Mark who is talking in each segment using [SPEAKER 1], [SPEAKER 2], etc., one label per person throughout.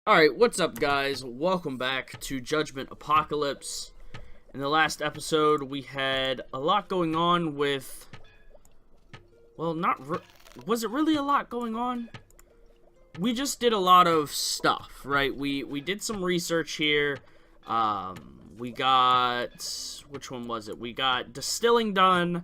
[SPEAKER 1] Alright, what's up guys? Welcome back to Judgment Apocalypse. In the last episode, we had a lot going on with... Well, was it really a lot going on? We just did a lot of stuff, right? We did some research here. We got... Which one was it? We got distilling done,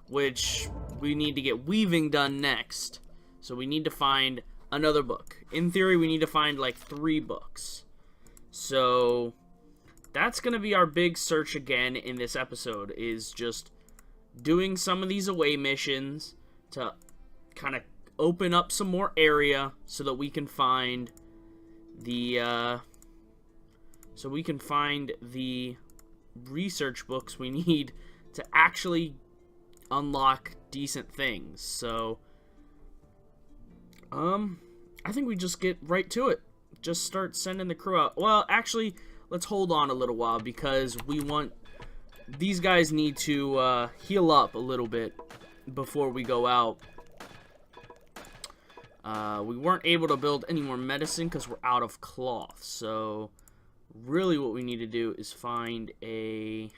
[SPEAKER 1] which we need to get weaving done next. So we need to find another book. In theory, we need to find like 3 books. So that's going to be our big search again in this episode, is just doing some of these away missions to kind of open up some more area so that we can find the research books we need to actually unlock decent things. So I think we just get right to it. Just start sending the crew out. Well, actually, let's hold on a little while because these guys need to heal up a little bit before we go out. We weren't able to build any more medicine because we're out of cloth. So really what we need to do is find a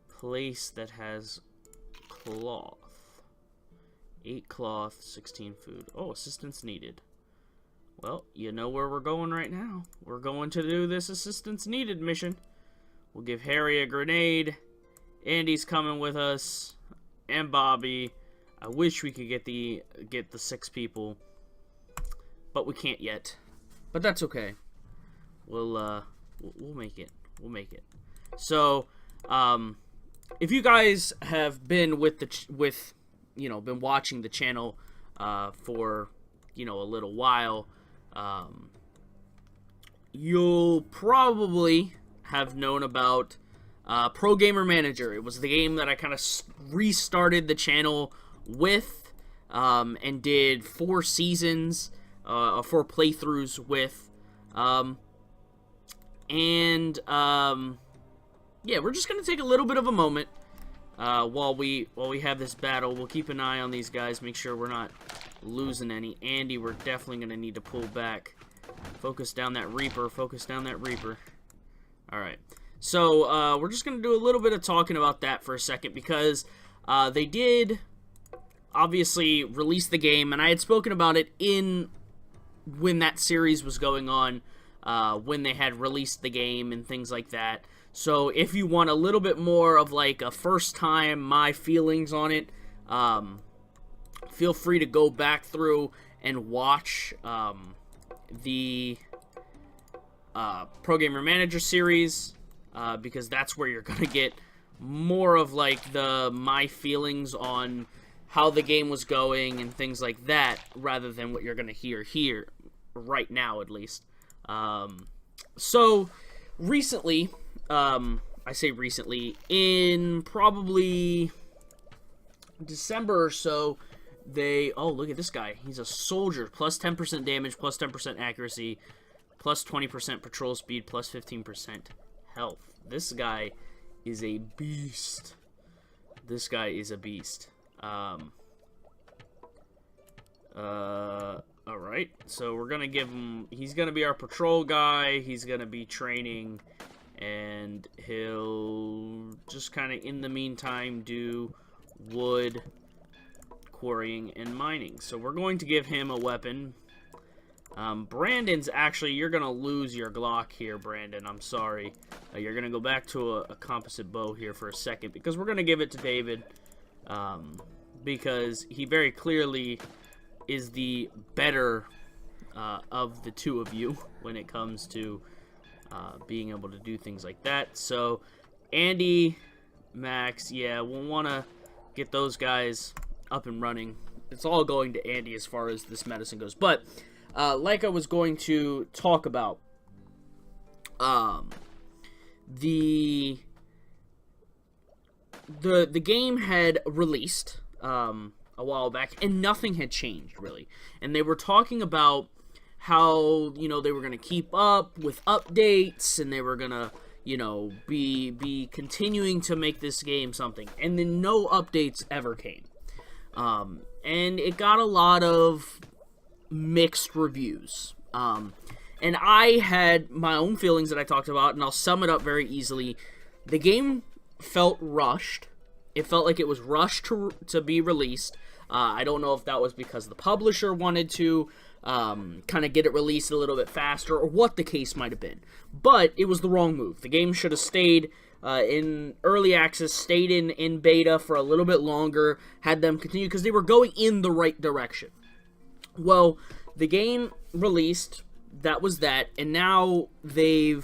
[SPEAKER 1] place that has cloth. 8 cloth, 16 food. Oh, assistance needed. Well, you know where we're going right now. We're going to do this assistance needed mission. We'll give Harry a grenade. Andy's coming with us. And Bobby. I wish we could get the 6 people. But we can't yet. But that's okay. We'll make it. We'll make it. So, if you guys have been been watching the channel for, a little while, you'll probably have known about Pro Gamer Manager. It was the game that I kind of restarted the channel with, and did 4 seasons, 4 playthroughs with, yeah, we're just going to take a little bit of a moment while we have this battle. We'll keep an eye on these guys, make sure we're not losing any. Andy, we're definitely going to need to pull back. Focus down that Reaper. Focus down that Reaper. Alright. So, we're just going to do a little bit of talking about that for a second, because they did obviously release the game, and I had spoken about it when that series was going on, when they had released the game and things like that. So if you want a little bit more of like a first time, my feelings on it, feel free to go back through and watch the Pro Gamer Manager series, because that's where you're going to get more of like my feelings on how the game was going and things like that, rather than what you're going to hear here right now, at least. So recently, I say recently, in probably December or so, oh, look at this guy. He's a soldier. Plus 10% damage, plus 10% accuracy, plus 20% patrol speed, plus 15% health. This guy is a beast. This guy is a beast. Alright, so we're gonna give him, he's gonna be our patrol guy, he's gonna be training, and he'll just kind of, in the meantime, do wood quarrying and mining. So we're going to give him a weapon. Brandon's actually, you're gonna lose your Glock here, Brandon, I'm sorry. You're gonna go back to a composite bow here for a second, because we're gonna give it to David, because he very clearly is the better of the 2 of you when it comes to being able to do things like that. So Andy, Max, yeah, we'll want to get those guys up and running. It's all going to Andy as far as this medicine goes. But like I was going to talk about, the game had released a while back, and nothing had changed, really. And they were talking about how, they were going to keep up with updates, and they were going to, be continuing to make this game something. And then no updates ever came. And it got a lot of mixed reviews. And I had my own feelings that I talked about, and I'll sum it up very easily. The game felt rushed. It felt like it was rushed to be released. I don't know if that was because the publisher wanted to kind of get it released a little bit faster, or what the case might have been. But it was the wrong move. The game should have stayed in early access, stayed in beta for a little bit longer, had them continue, because they were going in the right direction. Well, the game released, that was that, and now they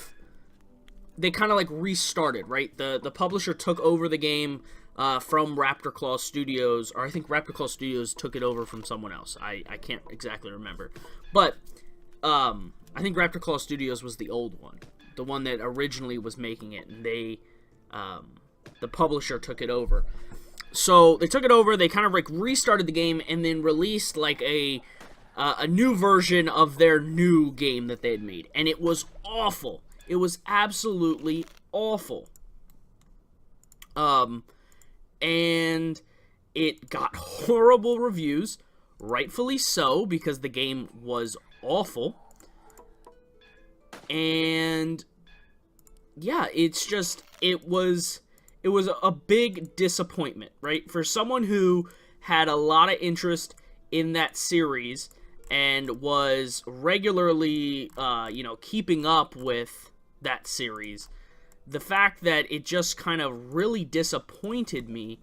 [SPEAKER 1] kind of like restarted, right? The publisher took over the game from Raptor Claw Studios, or I think Raptor Claw Studios took it over from someone else. I can't exactly remember. But I think Raptor Claw Studios was the old one, the one that originally was making it, and the publisher took it over. So they took it over, they kind of like restarted the game, and then released like a new version of their new game that they had made. And it was awful. It was absolutely awful. And it got horrible reviews, rightfully so, because the game was awful. And yeah, it's just, it was a big disappointment, right? For someone who had a lot of interest in that series and was regularly, keeping up with that series, the fact that it just kind of really disappointed me,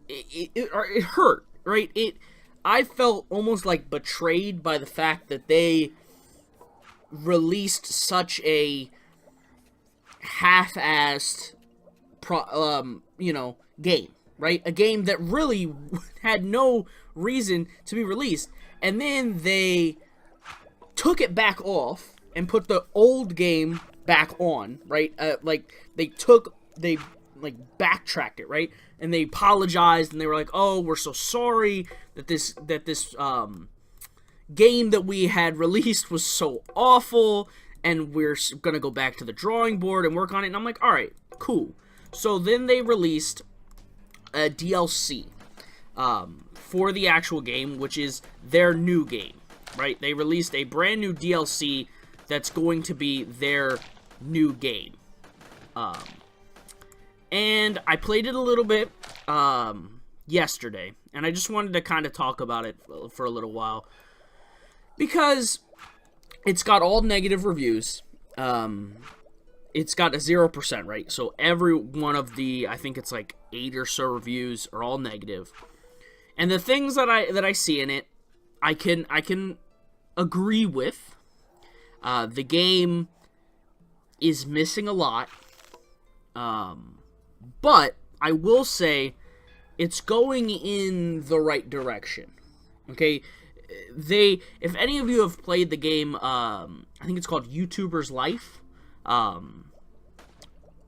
[SPEAKER 1] it hurt, right? I felt almost like betrayed by the fact that they released such a half-assed, game, right? A game that really had no reason to be released, and then they took it back off and put the old game back on, right? They backtracked it, right? And they apologized, and they were like, "Oh, we're so sorry that this game that we had released was so awful, and we're gonna go back to the drawing board and work on it." And I'm like, "All right, cool." So then they released a DLC for the actual game, which is their new game, right? They released a brand new DLC that's going to be their new game. And I played it a little bit yesterday, and I just wanted to kind of talk about it for a little while, because it's got all negative reviews. It's got a 0%, right? So every one of the, I think it's like 8 or so reviews are all negative. And the things that I see in it, I can agree with. The game is missing a lot. But I will say it's going in the right direction. Okay? If any of you have played the game, I think it's called YouTuber's Life,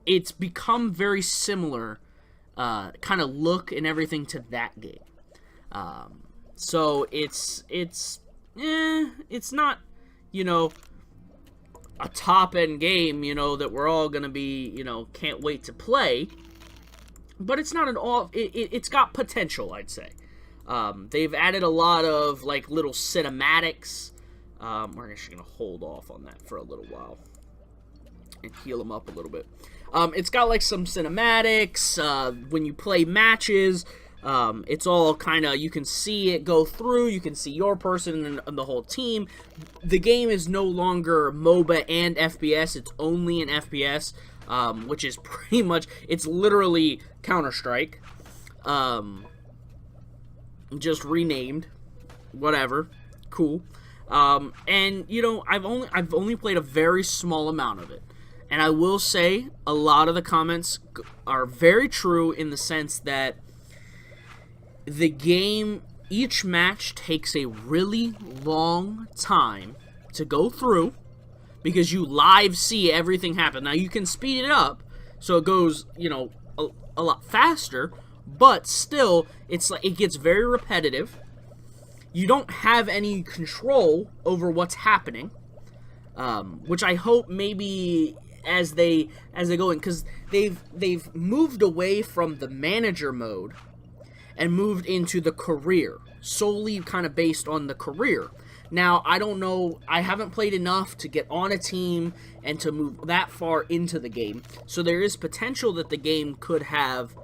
[SPEAKER 1] it's become very similar, kind of look and everything to that game. So it's not, a top-end game, that we're all gonna be, can't wait to play. But it's not it's got potential, I'd say. They've added a lot of, like, little cinematics. We're actually gonna hold off on that for a little while and heal them up a little bit. It's got, like, some cinematics. When you play matches, it's all kind of, you can see it go through, you can see your person and the whole team. The game is no longer MOBA and FPS, it's only an FPS, which is pretty much, it's literally Counter-Strike, just renamed, whatever, cool. And, I've only played a very small amount of it, and I will say, a lot of the comments are very true in the sense that the game, each match takes a really long time to go through, because you live see everything happen. Now, you can speed it up, so it goes, a lot faster, but still, it's like, it gets very repetitive. You don't have any control over what's happening, which I hope maybe as they go in, because they've moved away from the manager mode and moved into the career, solely kind of based on the career. Now, I don't know, I haven't played enough to get on a team and to move that far into the game, so there is potential that the game could have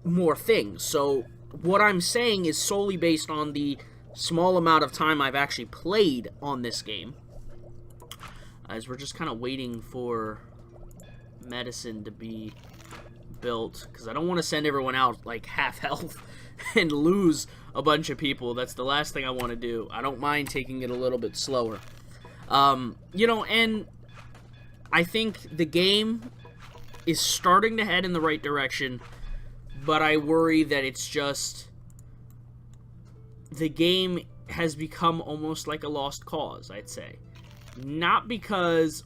[SPEAKER 1] more things. So what I'm saying is solely based on the small amount of time I've actually played on this game, as we're just kind of waiting for medicine to be built, because I don't want to send everyone out like half health and lose a bunch of people. That's the last thing I want to do. I don't mind taking it a little bit slower. You know, and I think the game is starting to head in the right direction, but I worry that it's just the game has become almost like a lost cause, I'd say. Not because,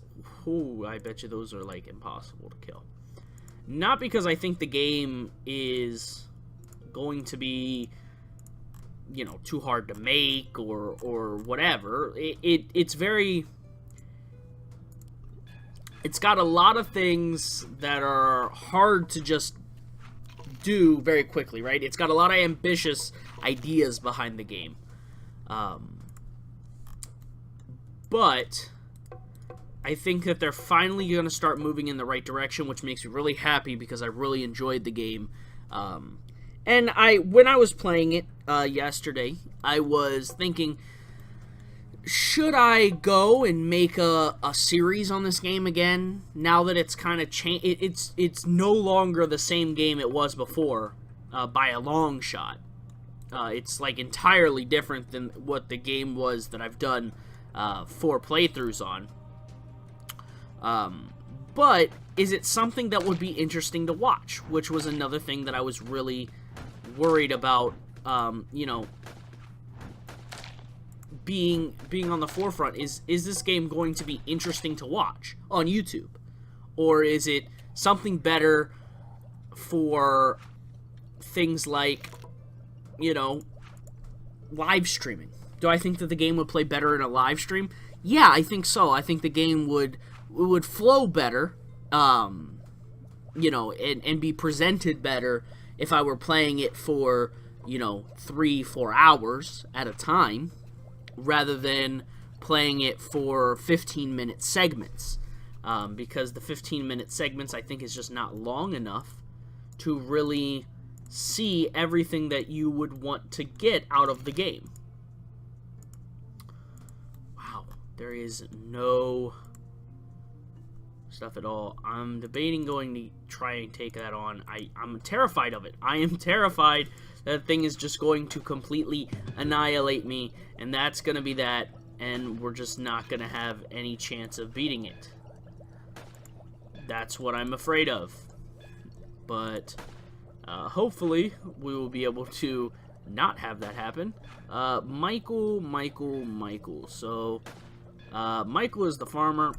[SPEAKER 1] ooh, I bet you those are like impossible to kill. Not because I think the game is going to be, you know, too hard to make or whatever. It's very, it's got a lot of things that are hard to just do very quickly, right? It's got a lot of ambitious ideas behind the game. But I think that they're finally going to start moving in the right direction, which makes me really happy because I really enjoyed the game. And when I was playing it yesterday, I was thinking, should I go and make a series on this game again? Now that it's kind of changed, it's no longer the same game it was before by a long shot. It's like entirely different than what the game was that I've done 4 playthroughs on. But is it something that would be interesting to watch? Which was another thing that I was really worried about, you know, being on the forefront. Is this game going to be interesting to watch on YouTube? Or is it something better for things like, you know, live streaming? Do I think that the game would play better in a live stream? Yeah, I think so. I think the game would flow better, you know, and be presented better if I were playing it for, you know, 3-4 hours at a time, rather than playing it for 15-minute segments, because the 15-minute segments, I think, is just not long enough to really see everything that you would want to get out of the game. Wow, there is no stuff at all. I'm debating going to try and take that on. I'm terrified of it. I am terrified that thing is just going to completely annihilate me, and that's going to be that, and we're just not going to have any chance of beating it. That's what I'm afraid of. But hopefully we will be able to not have that happen. Michael. So Michael is the farmer.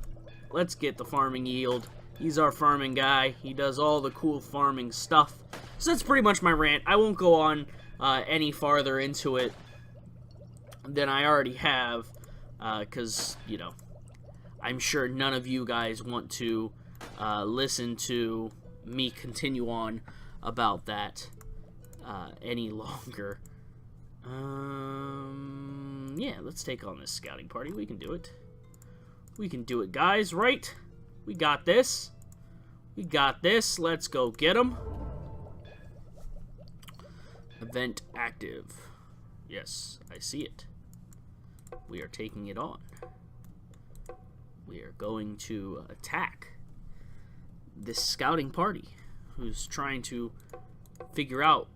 [SPEAKER 1] Let's get the farming yield. He's our farming guy. He does all the cool farming stuff. So that's pretty much my rant. I won't go on any farther into it than I already have, because, you know, I'm sure none of you guys want to listen to me continue on about that any longer. Yeah, let's take on this scouting party. We can do it. We can do it, guys, right? We got this. We got this. Let's go get them. Event active. Yes, I see it. We are taking it on. We are going to attack this scouting party who's trying to figure out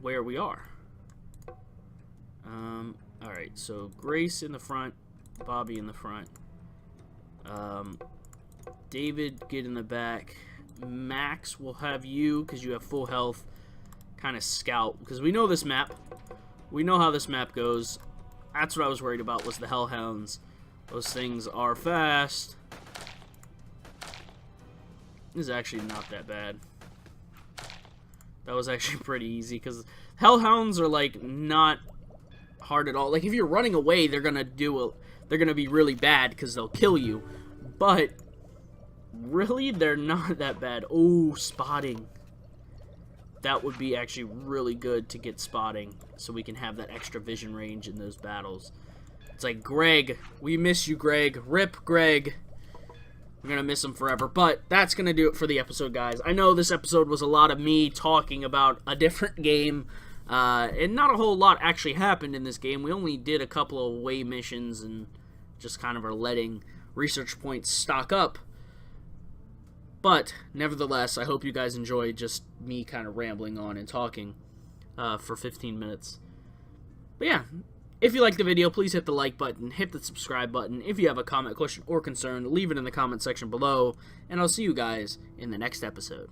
[SPEAKER 1] where we are. Alright, so Grace in the front, Bobby in the front. David, get in the back. Max, will have you, because you have full health, kind of scout. Because we know this map. We know how this map goes. That's what I was worried about, was the Hellhounds. Those things are fast. This is actually not that bad. That was actually pretty easy, because Hellhounds are, like, not hard at all. Like, if you're running away, they're gonna be really bad, because they'll kill you. But really, they're not that bad. Oh, spotting. That would be actually really good to get spotting, so we can have that extra vision range in those battles. It's like, Greg, we miss you, Greg. Rip Greg. We're going to miss him forever. But that's going to do it for the episode, guys. I know this episode was a lot of me talking about a different game. And not a whole lot actually happened in this game. We only did a couple of away missions and just kind of are letting research points stock up. But, nevertheless, I hope you guys enjoyed just me kind of rambling on and talking for 15 minutes. But yeah, if you liked the video, please hit the like button, hit the subscribe button. If you have a comment, question, or concern, leave it in the comment section below. And I'll see you guys in the next episode.